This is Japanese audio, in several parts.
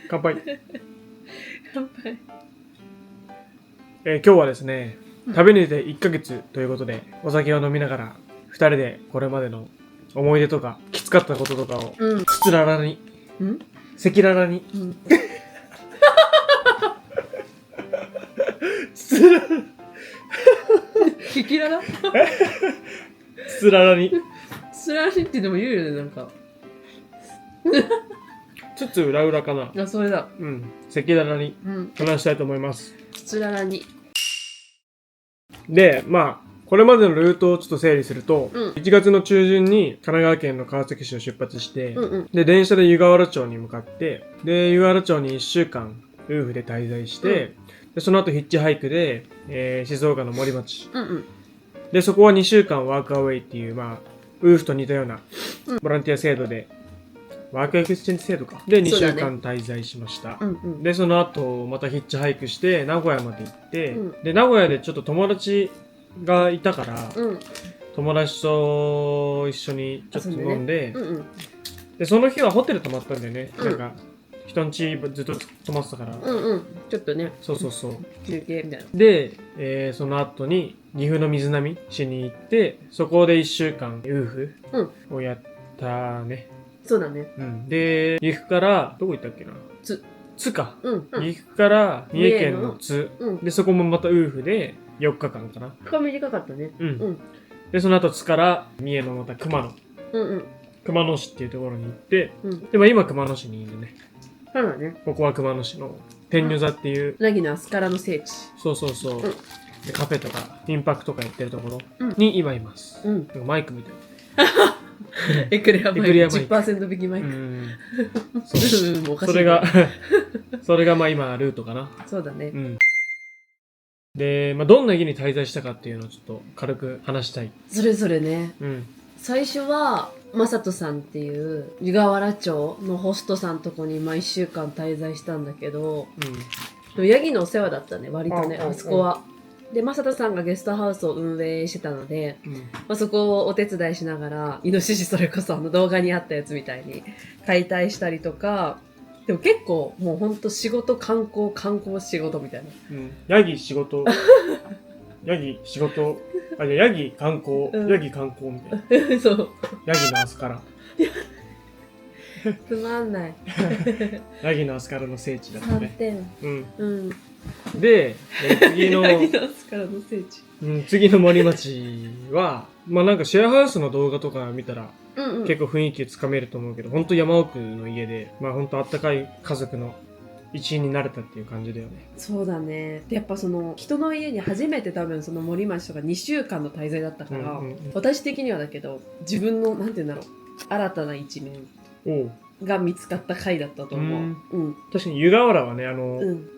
乾杯。乾杯。今日はですね、旅に出て1ヶ月ということで、お酒を飲みながら、2人でこれまでの思い出とか、きつかったこととかを、つつららに、赤裸々に、つつらら、キキララつつららに、つららにってでも言うよね、なんか。つつ裏裏かな。あ、それだ。赤裸々に話したいと思います。つららに。で、まあ、これまでのルートをちょっと整理すると、1月の中旬に神奈川県の川崎市を出発して、で、電車で湯河原町に向かって、で、湯河原町に1週間、夫婦で滞在して、でその後ヒッチハイクで、静岡の森町。で、そこは2週間ワークアウェイっていう、まあ、夫婦と似たようなボランティア制度で、ワークエクスチェンジ制度か。で、2週間滞在しました。で、その後、またヒッチハイクして、名古屋まで行って、で、名古屋でちょっと友達がいたから、友達と一緒にちょっと飲んで、で、その日はホテル泊まったんだよね。なんか、人ん家ずっと泊まってたから。ちょっとね。そうそうそう。休憩みたいな。で、その後に、岐阜の水波しに行って、そこで1週間、夫婦をやったね。そうだね。で、岐阜から、どこ行ったっけな津か。岐阜から三重県の津。で、そこもまた夫婦で4日間かな。短かったね。で、その後津から三重のまた熊野。熊野市っていうところに行って、でも今熊野市にいるね。そうだね。ここは熊野市の天女座っていう。凪のアスカラの聖地。そうそうそう。でカフェとか、インパクとかやってるところに今います。マイクみたいな。エクレアマイク 10% 引きマイク。それがまあ今ルートかな。そうだね。で、まあどんな家に滞在したかっていうのをちょっと軽く話したい。それぞれね。最初はまさとさんっていう湯河原町のホストさんとこに1週間滞在したんだけど、ヤギのお世話だったね、割とね、あそこは。で、まさとさんがゲストハウスを運営してたので、そこをお手伝いしながら、イノシシそれこそ動画にあったやつみたいに解体したりとか、でも結構もうほんと仕事、観光仕事みたいな。ヤギ仕事、ヤギ仕事、ヤギ観光、ヤギ観光みたいな。そう。ヤギのアスカラ。つまんない。ヤギのアスカラの聖地だったね。3点。で、次の、次の森町は、まあなんかシェアハウスの動画とか見たら、結構雰囲気つかめると思うけど、ほんと山奥の家で、まあほんとあったかい家族の一員になれたっていう感じだよね。そうだね。でやっぱその人の家に初めて多分その森町とか2週間の滞在だったから、私的にはだけど、自分のなんて言うんだろう、新たな一面が見つかった回だったと思う。確かに湯河原はね、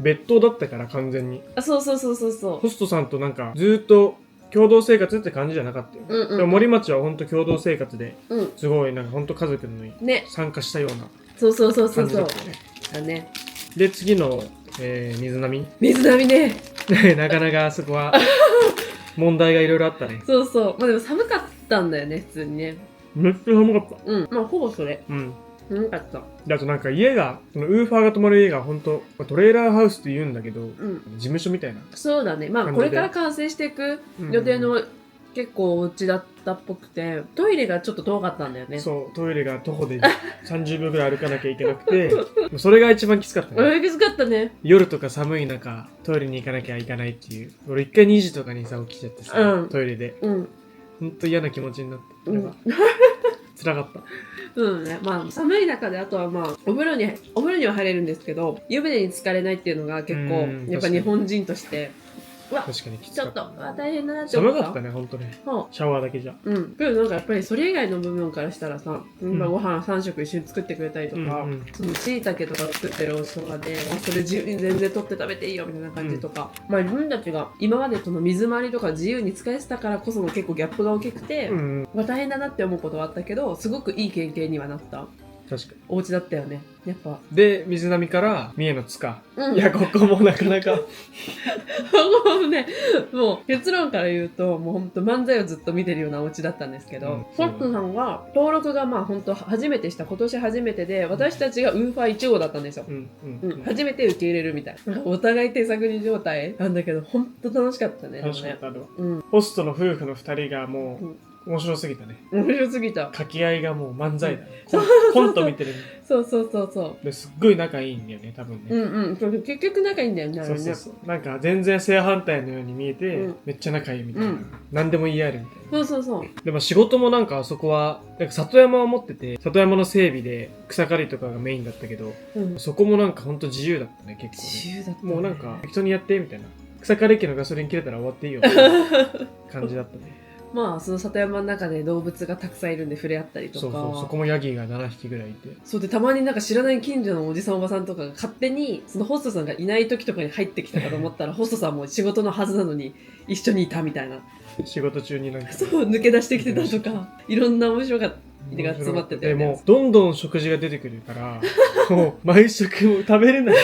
別棟だったから完全に。そう。ホストさんとなんかずっと共同生活って感じじゃなかったよ。でも森町は本当共同生活で、すごいなんか本当家族のに参加したような感じだったよね。だね。で、次の、水波ね。なかなかあそこは問題がいろいろあったね。そう。まあでも寒かったんだよね、普通にね。めっちゃ寒かった。まあほぼそれ。寒かった。で、あとなんか家が、そのウーファーが泊まる家が本当トレーラーハウスって言うんだけど、事務所みたいな。そうだね。まあこれから完成していく予定の結構お家だったっぽくて、トイレがちょっと遠かったんだよね。そう、トイレが徒歩で30秒ぐらい歩かなきゃいけなくて、それが一番きつかったね。きつかったね。夜とか寒い中、トイレに行かなきゃいけないっていう。俺一回2時とかにさ、起きちゃってさ、トイレで。ほんと嫌な気持ちになって。辛かった。ね。まあ寒い中で、あとはまあお風呂には入れるんですけど、湯船に浸かれないっていうのが結構やっぱ日本人として確かにきつかった。ちょっと大変だなって思った。寒かったね、ほんとね。シャワーだけじゃ。けどなんかやっぱりそれ以外の部分からしたらさ、今ご飯3食一緒に作ってくれたりとか、その椎茸とか作ってるお家とかで、それ自由に全然取って食べていいよみたいな感じとか、まあ自分たちが今までその水回りとか自由に使えてたからこその結構ギャップが大きくて、大変だなって思うことはあったけど、すごくいい経験にはなった。確かお家だったよねやっぱ。に。で水波から三重の塚、うん、いやここもなかなかもうね、もう結論から言うと、もうほんと漫才をずっと見てるようなお家だったんですけど、ホットさんが登録がまあほんと初めてした、今年初めてで、私たちがウーファー1号だったんですよ。初めて受け入れるみたいな。お互い手探り状態なんだけど、ほんと楽しかったね。楽しかったの、うん、ホストの夫婦の2人がもう、面白すぎたね。面白すぎた。掛け合いがもう漫才だね。コント見てるね。そうそうそうそう。ですっごい仲いいんだよね、多分ね。結局仲いいんだよね、あれね。そうそうそう。なんか全然正反対のように見えて、めっちゃ仲いいみたいな。何でも言い合えるみたいな。そうそうそう。でも仕事もなんかあそこは、なんか里山を持ってて、里山の整備で草刈りとかがメインだったけど、そこもなんかほんと自由だったね、結構ね。自由だったね。もうなんか人にやってみたいな。草刈り機のガソリン切れたら終わっていいよみたいな感じだったね。まあその里山の中で動物がたくさんいるんで触れ合ったりとか、そこもヤギが7匹ぐらいいて、そうでたまになんか知らない近所のおじさんおばさんとかが勝手にそのホストさんがいない時とかに入ってきたかと思ったらホストさんも仕事のはずなのに一緒にいたみたいな、仕事中になんかそう抜け出してきてたとかいろんな面白かったが詰まってて、でもどんどん食事が出てくるからもう毎食も食べれない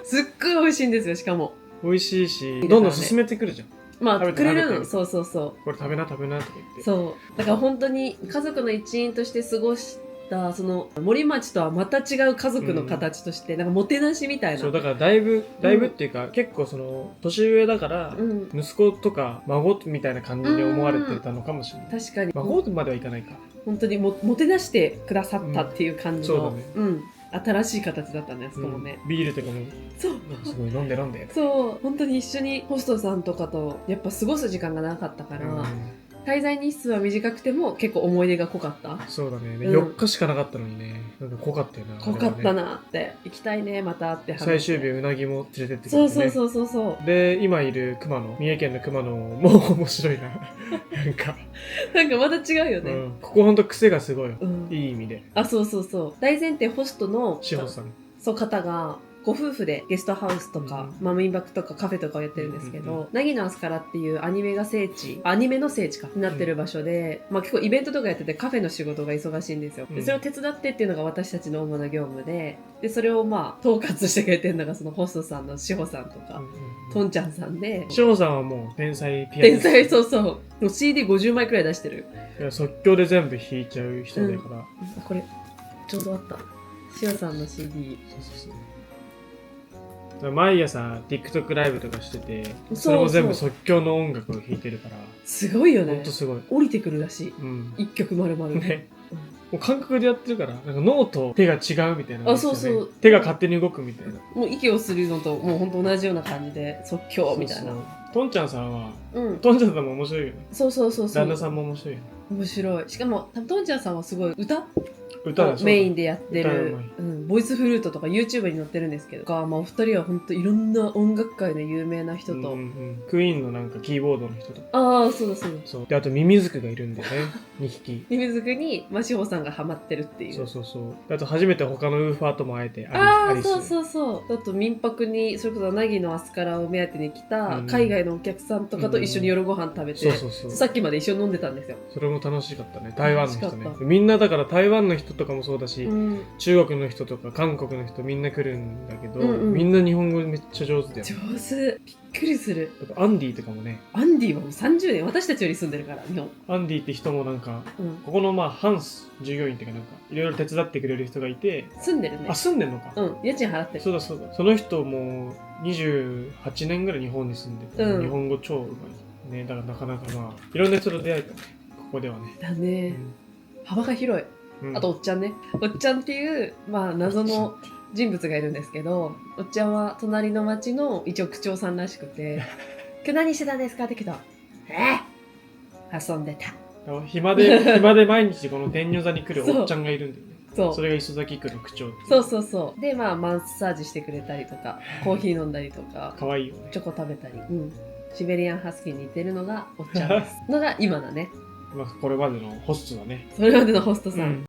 すっごい美味しいんですよ。しかも美味しいしどんどん進めてくるじゃん。まあくれるの。そうそうそう、これ食べな食べなとか言って、そうだから本当に家族の一員として過ごしたその森町とはまた違う家族の形として、なんかもてなしみたいな。そうだからだいぶっていうか、結構その年上だから、息子とか孫みたいな感じで思われてたのかもしれない。確かに孫まではいかないか。本当にもてなしてくださったっていう感じの、そうだね、新しい形だったね、あそこもね。ビールとかもそうすごい飲んでそう本当に一緒にホストさんとかとやっぱ過ごす時間がなかったから、滞在日数は短くても結構思い出が濃かった。そうだね、4日しかなかったのにね、なんか濃かったよな。濃かったなって、行きたいねまたって話。最終日うなぎも連れてってくれてね。そうで今いる熊野、三重県の熊野も面白いななんかまた違うよね、ここほんと癖がすごいよ、いい意味で。そう大前提ホストの志保さん、そう方がご夫婦でゲストハウスとか、民泊とかカフェとかをやってるんですけど、凪のアスカラっていうアニメの聖地になってる場所で、結構イベントとかやっててカフェの仕事が忙しいんですよ。でそれを手伝ってっていうのが私たちの主な業務で、それを統括してくれてるのがそのホストさんの志保さんとか、とんちゃんさんで、志保さんはもう天才ピアニスト。天才、そうもう CD50 枚くらい出してる。いや即興で全部弾いちゃう人だから、これちょうどあった、志保さんの CD。 そう毎朝 TikTok ライブとかしてて、それも全部即興の音楽を弾いてるから、すごいよね。ほんとすごい。降りてくるらしい、一曲丸々ね。もう感覚でやってるから、なんか脳と手が違うみたいな、そう手が勝手に動くみたいな。もう息をするのともうほんと同じような感じで即興みたいな。とんちゃんさんは、とんちゃんさんも面白いよね。そう旦那さんも面白いよね。面白い。しかもとんちゃんさんはすごい歌をメインでやってる、ボイスフルートとか YouTube に載ってるんですけど、お二人は本当いろんな音楽界の有名な人と、クイーンのなんかキーボードの人とか、そうで、あとミミズクがいるんだよね2匹。ミミズクに志保さんがハマってるっていう。そうあと初めて他のウーファーとも会えて、そうあと民泊にそれこそ凪のアスカラを目当てに来た海外のお客さんとかと一緒に夜ご飯食べて、さっきまで一緒に飲んでたんですよ。それも楽しかったね。台湾の人ね、みんなだから台湾の人とかもそうだし、中国の人とか韓国の人みんな来るんだけど、みんな日本語めっちゃ上手だよ。上手、びっくりする。アンディとかもね。アンディはもう30年私たちより住んでるから日本。アンディって人もなんか、ここのハンス従業員っていうかなんかいろいろ手伝ってくれる人がいて、住んでるね。住んでんのか。家賃払ってる。そうだその人も28年ぐらい日本に住んでて、日本語超うまいね。だからなかなかいろんな人と出会えたね、ここではね。だね、幅が広い。あとおっちゃんね、おっちゃんっていう謎の人物がいるんですけど、おっちゃんは隣の町の一応区長さんらしくて「今日何してたんですか?」って聞くと「遊んでた」。暇で毎日この天女座に来るおっちゃんがいるんだよね。それが磯崎区の区長。そうでマッサージしてくれたりとかコーヒー飲んだりとか、かわいいよね、チョコ食べたり、シベリアンハスキーに似てるのがおっちゃんですのが今だね。これまでのホストだね。それまでのホストさん、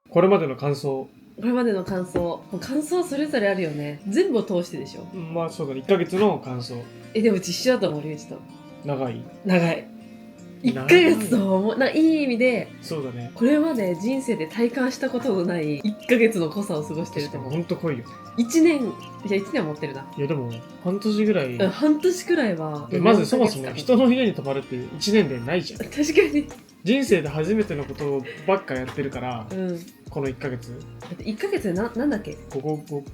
これまでの感想それぞれあるよね。全部を通してでしょ。そうだね、1ヶ月の感想。でも一緒だと思う、リュウジと。長い。1ヶ月となんかいい意味でそうだね。これまで人生で体感したことのない1ヶ月の濃さを過ごしてるってほんと濃いよ。1年、いや1年は持ってるな。いやでも半年ぐらい、半年くらいはまずそもそも人の家に泊まるって1年でないじゃん。確かに人生で初めてのことばっかやってるから、この1ヶ月。だって1ヶ月でなんだっけ、こ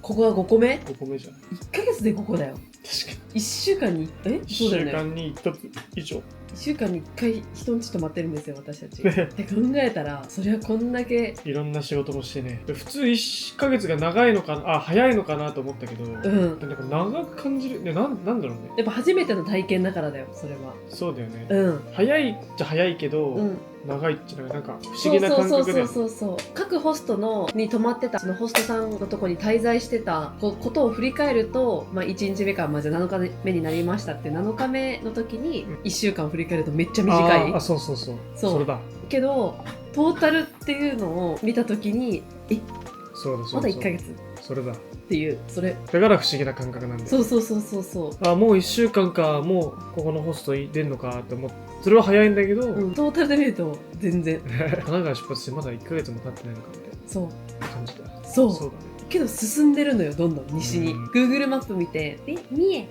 こが5個目 ?5 個目じゃん。1ヶ月で5個だよ。確か1週間にに。1週間に1つ以上。1週間に1回人んち泊まってるんですよ、私たち。って考えたら、そりゃこんだけ。いろんな仕事もしてね。普通1ヶ月が長いのかな、早いのかなと思ったけど、なんか長く感じる。なんだろうね。やっぱ初めての体験だからだよ、それは。そうだよね。早いっちゃ早いけど、長いっちゃなんか不思議な感覚で。そう各ホストに泊まってたそのホストさんのとこに滞在してたことを振り返ると、1日目からじゃあ7日目になりましたって7日目の時に1週間振り返るとめっちゃ短い。そうそれだけどトータルっていうのを見た時にそうまだ1ヶ月それだっていうそれだから不思議な感覚なんだよ。そうもう1週間か、もうここのホスト出んのかって思って、それは早いんだけど、トータルで見ると全然神奈川出発してまだ1ヶ月も経ってないのかみたいなそう感じだ。そうだね。けど進んでるのよ、どんどん西に。Google マップ見て三重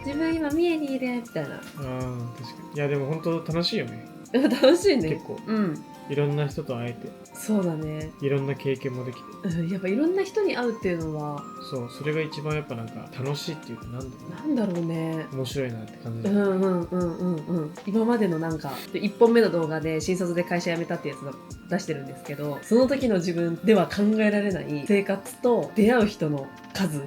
自分今三重にいるみたいな。確かに。いやでも本当楽しいよね。楽しいね。結構いろんな人と会えて、そうだね、いろんな経験もできて、やっぱいろんな人に会うっていうのはそれが一番やっぱなんか楽しいっていうか、なんだろうね、面白いなって感じ。今までのなんか1本目の動画で新卒で会社辞めたってやつを出してるんですけど、その時の自分では考えられない生活と出会う人の数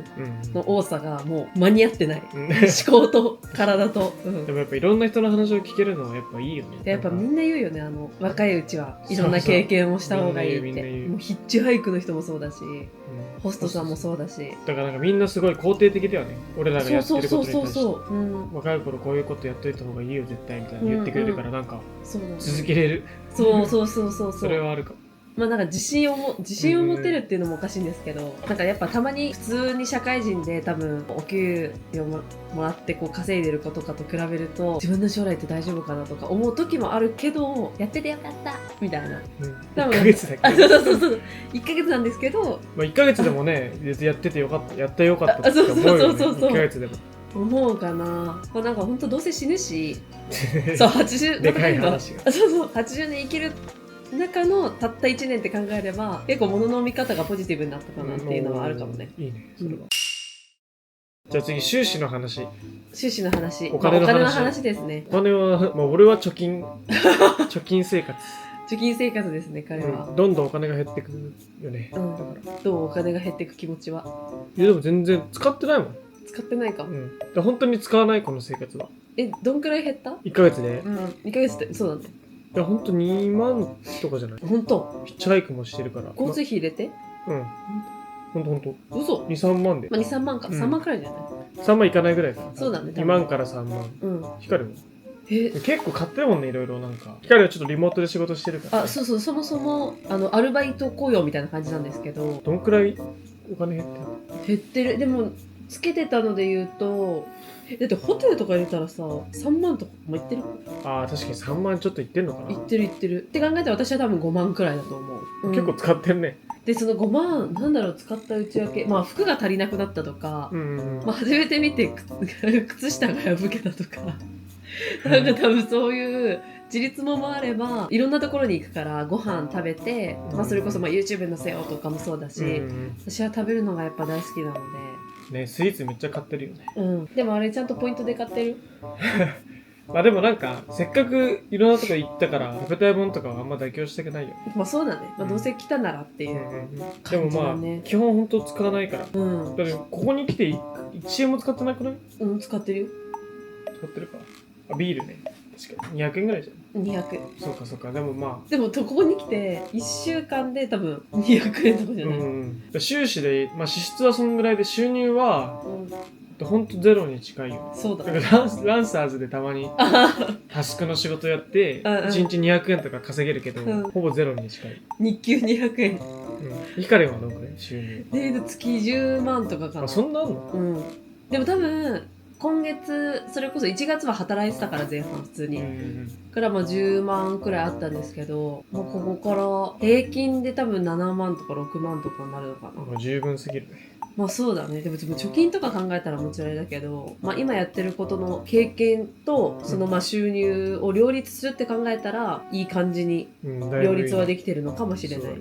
の多さがもう間に合ってない、思考と体と、でもやっぱいろんな人の話を聞けるのはやっぱいいよね。やっぱみんな言うよね、若いうちはいろんな経験をした方がいいって。もうヒッチハイクの人もそうだし、ホストさんもそうだし、だからなんかみんなすごい肯定的だよね、俺らがやってることに対して。若い頃こういうことやっといた方がいいよ絶対みたいな言ってくれるから、なんか続けれる。それはあるかも。なんか自信を持てるっていうのもおかしいんですけど、なんかやっぱたまに普通に社会人で多分お給料もらってこう稼いでる子とかと比べると自分の将来って大丈夫かなとか思う時もあるけど、やっててよかったみたいな。1ヶ月だっけ。そう1ヶ月なんですけど、1ヶ月でもねやっててよかった、やってよかったって思うよね。1ヶ月でも思うかな。なんか本当どうせ死ぬしそう80でかい話が80年生きる中のたった1年って考えれば結構物の見方がポジティブになったかなっていうのはあるかもね。いいねそれは。じゃあ次、収支の話。お金の話ですね。お金は、俺は貯金生活。貯金生活ですね、彼は。どんどんお金が減ってくるよね。どうお金が減っていく気持ちは。いやでも全然使ってないもん。使ってないか。本当に使わない、この生活は。どんくらい減った ?1 ヶ月で。1ヶ月って、そうだね。いや、ほんと2万とかじゃない。ほんとヒッチハイクもしてるから。交通費入れてほんと。嘘 ?2、3万で。2、3万か。3万くらいじゃない ?3 万いかないぐらいかな。そうだね。2万から3万。光るも結構買ってるもんね、いろいろなんか。光はちょっとリモートで仕事してるから。そう、そもそも、アルバイト雇用みたいな感じなんですけど。どんくらいお金減ってる？減ってる。でも、つけてたので言うと、だってホテルとか入れたらさ、3万とかもいってる？確かに3万ちょっといってんのかな？いってる。って考えたら私は多分5万くらいだと思う。結構使ってんね。で、その5万、使った内訳、服が足りなくなったとか、初めて見て靴下が破けたとか、なんか多分そういう自立もあれば、いろんなところに行くからご飯食べて、それこそYouTube のせよとかもそうだし、私は食べるのがやっぱ大好きなので。ね、スイーツめっちゃ買ってるよね。でもあれちゃんとポイントで買ってる？でもなんか、せっかくいろんなとこ行ったから、食べたいものとかはあんま妥協したくないよ。そうだね。どうせ来たならっていう感じだね。でも基本ほんと使わないから。だってここに来て1円も使ってなくない？使ってるよ。使ってるか。ビールね。確かに。200円ぐらいじゃん。200。そうか。でもここに来て、1週間で多分200円とかじゃない？収支で、支出はそんぐらいで、収入は、ほんとゼロに近いよ。そうだ。ランサーズでたまにタスクの仕事やって1日200円とか稼げるけど、ほぼゼロに近い。日給200円。ヒカリはどんくらい収入？月10万とかかな。そんなあんの？でも多分今月それこそ1月は働いてたから前半普通に、からまあ10万くらいあったんですけど、もうここから平均で多分7万とか6万とかになるのかな。もう十分すぎるね。まあそうだね。でも貯金とか考えたらもちろんあれだけど、まあ今やってることの経験とそのまあ収入を両立するって考えたらいい感じに両立はできてるのかもしれない。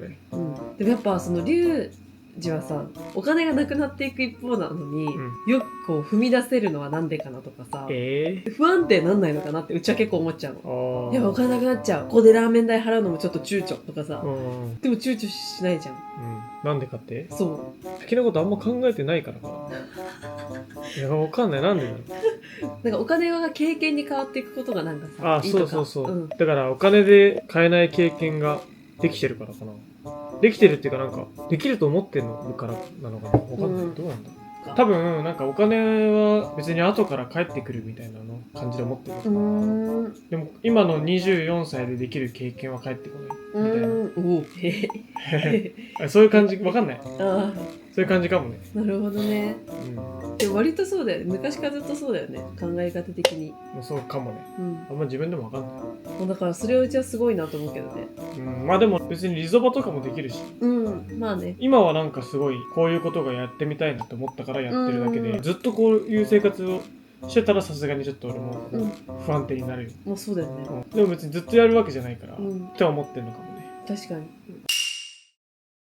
でもやっぱそのリュウジはさ、お金がなくなっていく一方なのに、よくこう踏み出せるのはなんでかなとかさ、不安定なんないのかなってうちは結構思っちゃうの。やっぱお金なくなっちゃう。ここでラーメン代払うのもちょっと躊躇とかさ、でも躊躇しないじゃん。なんでかって？そう。先のことあんま考えてないからかな。いや、わかんない。なんでだろう。なんかお金が経験に変わっていくことがなんかさ、いいとか。そう。だからお金で買えない経験ができてるからかな。できてるっていうかなんか、できると思ってるからなのかな。わかんない。どうなんだろう。多分なんかお金は別に後から返ってくるみたいなの感じで思ってる。でも今の24歳でできる経験は返ってこないみたいな。そういう感じ、わかんない。そういう感じかもね。なるほどね。でも割とそうだよね。昔からずっとそうだよね。考え方的に。そうかもね。あんま自分でもわかんない。だからそれはうちはすごいなと思うけどね。まあでも別にリゾバとかもできるし。まあね。今はなんかすごいこういうことがやってみたいなと思ったからやってるだけで、ずっとこういう生活をしてたらさすがにちょっと俺も不安定になるよ。もうそうだよね。でも別にずっとやるわけじゃないから、って思ってるのかもね。確かに。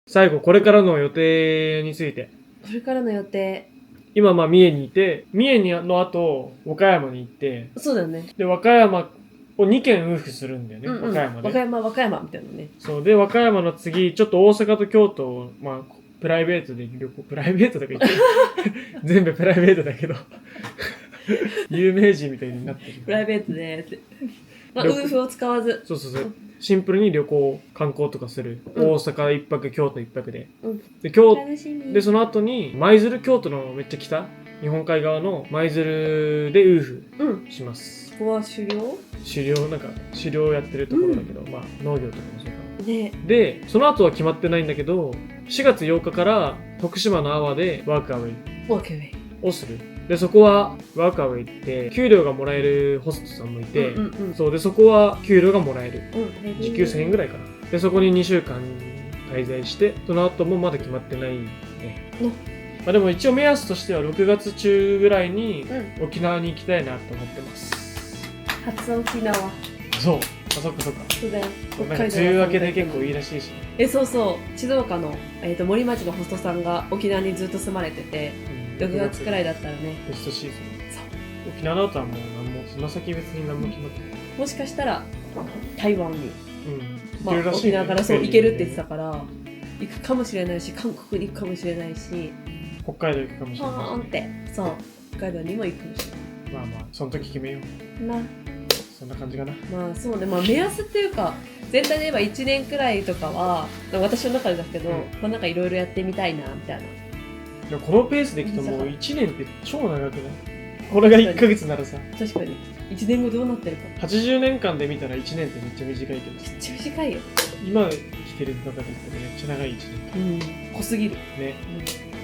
最後、これからの予定について。これからの予定。今まあ三重にいて、三重の後和歌山に行って、そうだよね。で和歌山を2軒往復するんだよね、和歌山で。和歌山みたいなね。そうで和歌山の次ちょっと大阪と京都をまあプライベートで旅行、プライベートだから言って全部プライベートだけど有名人みたいになってる。プライベートでって。まあ、ウーフを使わず。そう。シンプルに旅行、観光とかする。大阪一泊、京都一泊で。で、その後に、舞鶴、京都のめっちゃ北、日本海側の舞鶴でウーフします。ここは狩猟やってるところだけど、まあ農業とかもそうかな。で、その後は決まってないんだけど、4月8日から徳島の阿波でワークアウェイをする。で、そこはワークアウェイ行って、給料がもらえるホストさんもいて、そうで、そこは給料がもらえる。時給1000円ぐらいかな。で、そこに2週間滞在して、その後もまだ決まってないね。まあでも一応目安としては6月中ぐらいに沖縄に行きたいなと思ってます。初沖縄。そう。そっか。そうだよ。なんか梅雨明けで結構いいらしいしね。そう。静岡の、森町のホストさんが沖縄にずっと住まれてて、6月くらいだったらね。ベストシーズン。沖縄の後はもうその先別に何も決まってない。もしかしたら台湾に、まあ、沖縄からそう行けるって言ってたから行くかもしれないし、韓国に行くかもしれないし、北海道行くかもしれないし、ポーンってそう北海道にも行くかもしれない。まあその時決めような。そんな感じかな。まあそうね、まあ目安っていうか全体で言えば1年くらいとかは私の中でだけど、まあなんかいろいろやってみたいなみたいな。でもこのペースでいくともう1年って超長くない？これが1ヶ月ならさ。確かに1年後どうなってるか。80年間で見たら1年ってめっちゃ短いけど、めっちゃ短いよ。今生きてる中で言ってめっちゃ長い1年。濃すぎるね。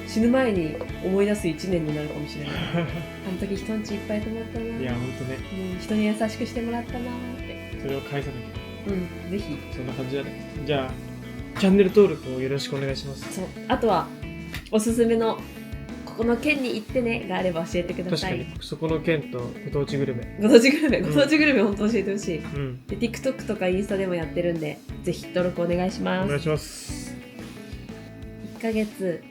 死ぬ前に思い出す1年になるかもしれない。あの時人んちいっぱい泊まったな。いやほんとね、人に優しくしてもらったなって。それを返さなきゃ。ぜひそんな感じだね。じゃあチャンネル登録をよろしくお願いします。そう、あとはおすすめのこの県に行ってねがあれば教えてください。確かにそこの県とご当地グルメ本当教えてほしい。で TikTok とかインスタでもやってるんでぜひ登録お願いします。お願いします。1ヶ月